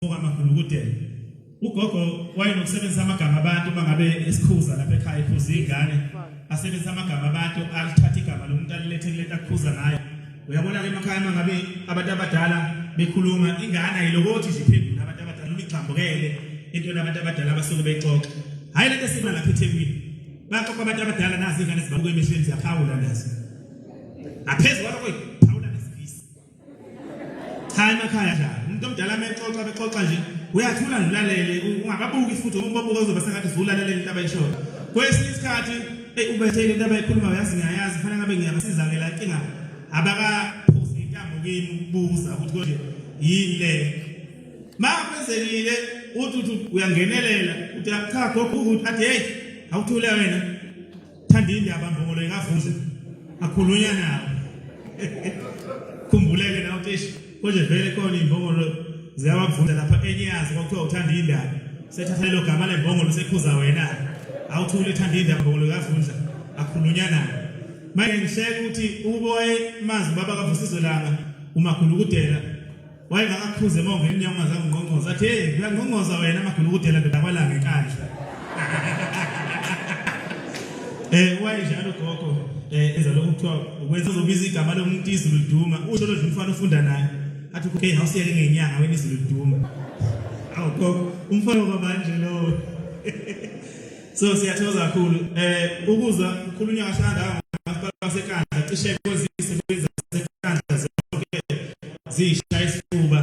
amaGulukudela ugogo wayenokusebenzisa amagama abantu mangabe esikhuza lapha ekhaya ephuza ingane asebenzisa amagama abantu alithatha igama lomuntu alilethe kuleta akukhuza nayo uyabona ke emakhaya mangabe abantu abadala bekhuluma ingane ayilokothi nje iphendula abantu abadala umixambukele into labantu abadala abasuke bexoxa hayi lento esiba lapha eThekwini baxoxa abantu abadala nazi ingane zibabuka emehlweni ziyaphawula nazo aphezulu kwakho iphawula nesifisi cha emakhaya njalo umuntu omdala amexoxa bexoxa nje uyathula nilalele ungakabuki futhi umbobuko uzoba sengathi uzulalele into abayishoyo kwesinye isikhathi ubethele into abayikhuluma uyazi ngiyayazi kufanele ngabe ngiyabasiza ngela inkinga abaka phosi intambo kimi ukubuza ukuthi konje yile makwenzekile uthi uyangenelela uthi cha gogo ukuthi athi hey awuthule wena thanda indaba mbongolo ingavunza akhulunya nawe khumbuleke nawe uthi konje vele khona imbongolo ziyawavunza lapha enyazi kwakuthiwa uthanda indaba sethatha lo gama lembongolo sekhuza wena awuthule thanda indaba mbongolo ingavunza akhulunya nawe manje ngihleka ukuthi uboye mazi baba kaVusizwe langa umaGulukudela wayengakakhuze monke inyanga ungazange ngqongqoza athi hey uyangqongqoza wena amaGulukudela ndoda kwalanga enkandla wayejalo gogo enza lokho kuthiwa ukwenza uzobiza igama lomuntu izulu liduma usho lo mfana ufunda naye athi okay awusiyeke ngenyanga wena izulu liduma awu gogo umfana kwabanje lo so siyathoza kakhulu ukuza ukukhulunywa kaShanda ngasekandla cishe kwezisebenza sekandla zonke zishaya isifuba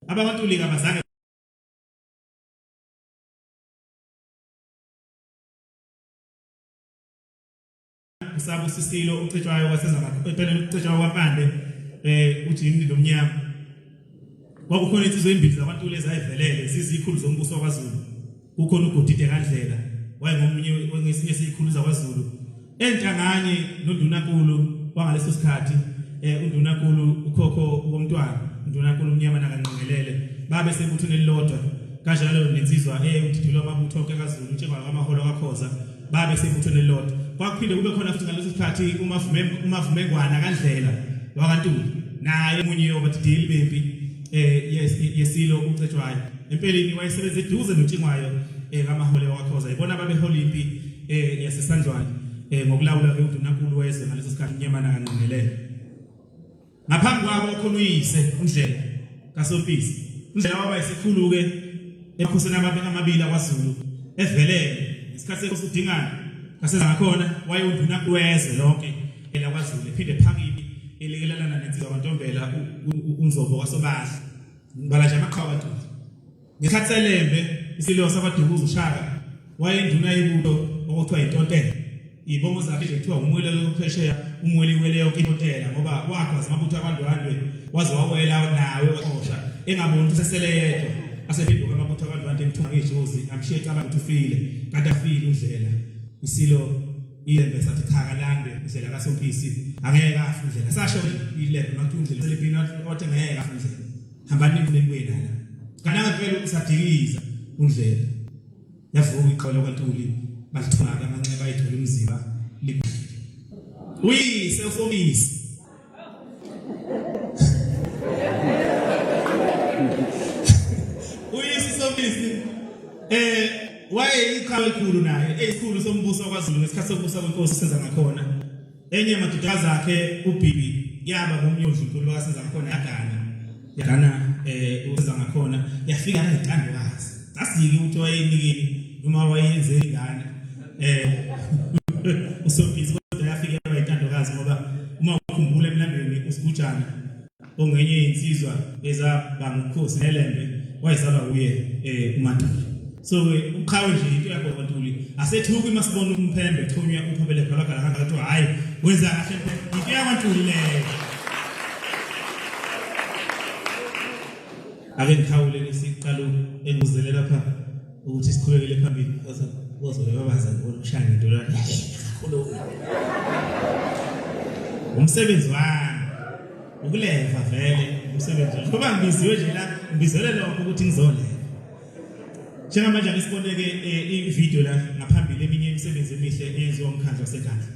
abantulika bazange usaba usisilo ucetshwayo kwaseza ngempela ucetshwayo kwampande ujini lomnyama kwakukhona insizwe ezimbili zabantule ezayivelele sizikhulu zombuso kwaZulu kukhona uGodide kaNdlela wayengomunye ngesinye sezikhulu zakwaZulu entanganye noNdunankulu wangaleso sikhathi uNdunankulu ukhokho womntwana uNdunankulu umnyama nakanqengelele babe sebuthweni elilodwa kanjalo nensizwa udidilwa amabutho onke kaZulu njengoba amaholo kaKhoza babe sebuthweni elilodwa kwakuphinde kube khona futhi ngaleso sikhathi umavumengwana kaNdlela wakantuli naye omunye obatidili bempi yesilo ucetshwayo empeleni wayesebenza eduze noTshingwayo kamaholo wakhoza ibona babehola impi yasesandlwane ngokulawula uNdunankulu wezwe ngaleso sikhathi umnyama nakanqengelele ngaphambi kwabo khona uyise uNdlela kaSompisi uNdlela waba isikhulu ke ekhosini amabili akwaZulu evelele isikhathi sekudingana kaseza ngakhona waye uNdunankulu wezwe lonke elakwaZulu ephinde phakimi elekelelana nensizwa kaNtombela uNzobo kaSobahla ngibala nje amaqhawe nto ngesikhathi selembe isilo sakwaDukuza uShaka waye induna yebutho okuthiwa iNtontela ibongo zakhe nje kuthiwa umwele lokuphesheya umweli wele yonke iNtontela ngoba wakwazi amabutho akandwandwe waze wawela nawe waxosha engaboni ukuthi sesele yedwa asephinduka amabutho akandwandwe emthunga ngejozi amshiye cabanga ufile kanti afile uNdlela isilo ilembe sathi cha kalande uNdlela kaSompisi angeke afu uNdlela sasho ilembe ngathi uNdlela selebina othi ngeke afu uNdlela hambani nibuye nala kananga phela ukusadikiza uNdlela yavuka iqolo kwaNtuli balithaka amanxeba ayithola umziba uyise uSompisi uyise uSompisi waye iqhawe elikhulu naye esikhulu sombuso kwaZulu ngesikhathi sokubusa kwenkosi senza ngakhona enye yamadodana zakhe uBibi yaba ngomnyondli uNkulunkulu wasenza ngakhona yagana usenza ngakhona yafika la itandokazi asike ukuthi wayenikini noma wayenze ingane uSompisi kodwa yafika yaba itandokazi ngoba uma ukhumbula emlandweni uSigujana ongenye insizwa ezaba ngukhosi nelembe wayezaba uye uMantuli so uqhawe nje into yakho kwaNtuli asethuki masibona umphembe ethonywa uphobele gqalagala kangathi hayi wenza kahle into yakwaNtuli leyo ake ngikhawule lesiqalo enguzele lapha ukuthi siqhubekele phambili ozolebabaza ngokushaya into la kakhulu umsebenzi wami ukuleva vele umsebenzi ngoba ngibiziwe nje la ngibizelele ukuthi ngizole njengamanje ngisibone ke i-video la ngaphambili eminye imisebenzi emihle eyenziwa umkhandlu wasekhaya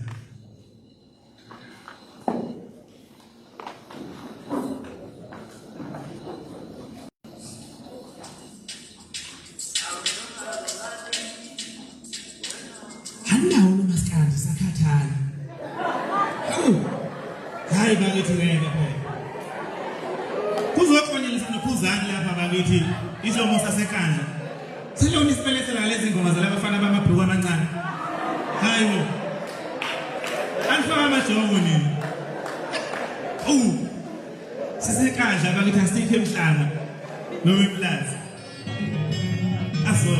Hanawo nomaskandi sakhathana hayi bakithi ngeke phela kuzokhonyeliswa nokhuzani lapha bakithi isomo sasekhaya silona isipelethela lezi ngoma zalaba bafana bamabhuku amancane hayi wo anifaka amajongo nini sisekhaya bakithi asikho emhlanga noma eplaza aso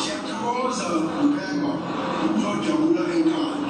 Siyathokoza uMpemba, uNojabula enkani.